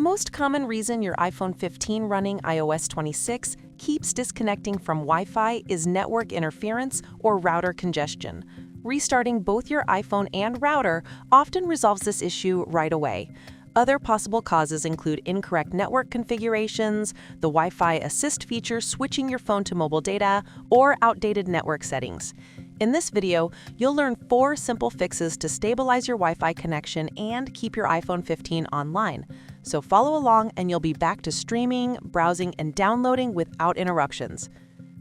most common reason your iPhone 15 running iOS 26 keeps disconnecting from Wi-Fi is network interference or router congestion. Restarting both your iPhone and router often resolves this issue right away. Other possible causes include incorrect network configurations, the Wi-Fi assist feature switching your phone to mobile data, or outdated network settings. In this video, you'll learn 4 simple fixes to stabilize your Wi-Fi connection and keep your iPhone 15 online. So follow along and you'll be back to streaming, browsing, and downloading without interruptions.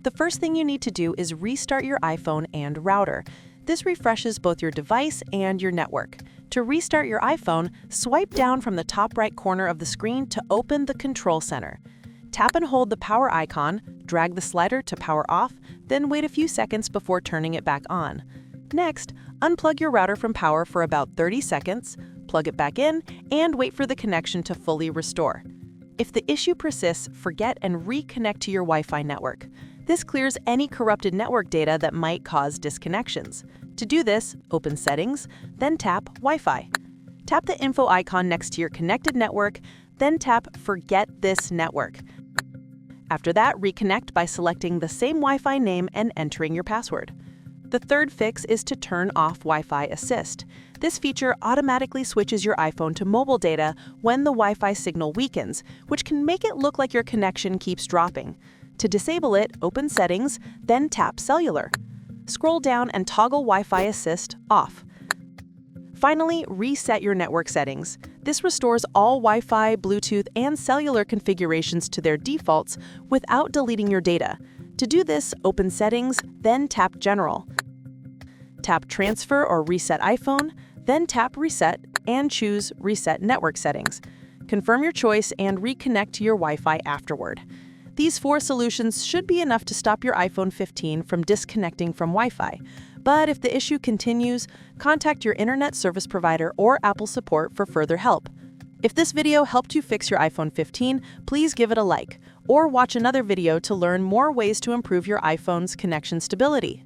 The first thing you need to do is restart your iPhone and router. This refreshes both your device and your network. To restart your iPhone, swipe down from the top right corner of the screen to open the Control Center. Tap and hold the power icon, drag the slider to power off, then wait a few seconds before turning it back on. Next, unplug your router from power for about 30 seconds, plug it back in, and wait for the connection to fully restore. If the issue persists, forget and reconnect to your Wi-Fi network. This clears any corrupted network data that might cause disconnections. To do this, open Settings, then tap Wi-Fi. Tap the info icon next to your connected network, then tap Forget this network. After that, reconnect by selecting the same Wi-Fi name and entering your password. The third fix is to turn off Wi-Fi Assist. This feature automatically switches your iPhone to mobile data when the Wi-Fi signal weakens, which can make it look like your connection keeps dropping. To disable it, open Settings, then tap Cellular. Scroll down and toggle Wi-Fi Assist off. Finally, reset your network settings. This restores all Wi-Fi, Bluetooth, and cellular configurations to their defaults without deleting your data. To do this, open Settings, then tap General. Tap Transfer or Reset iPhone, then tap Reset and choose Reset Network Settings. Confirm your choice and reconnect to your Wi-Fi afterward. These 4 solutions should be enough to stop your iPhone 15 from disconnecting from Wi-Fi. But if the issue continues, contact your internet service provider or Apple support for further help. If this video helped you fix your iPhone 15, please give it a like, or watch another video to learn more ways to improve your iPhone's connection stability.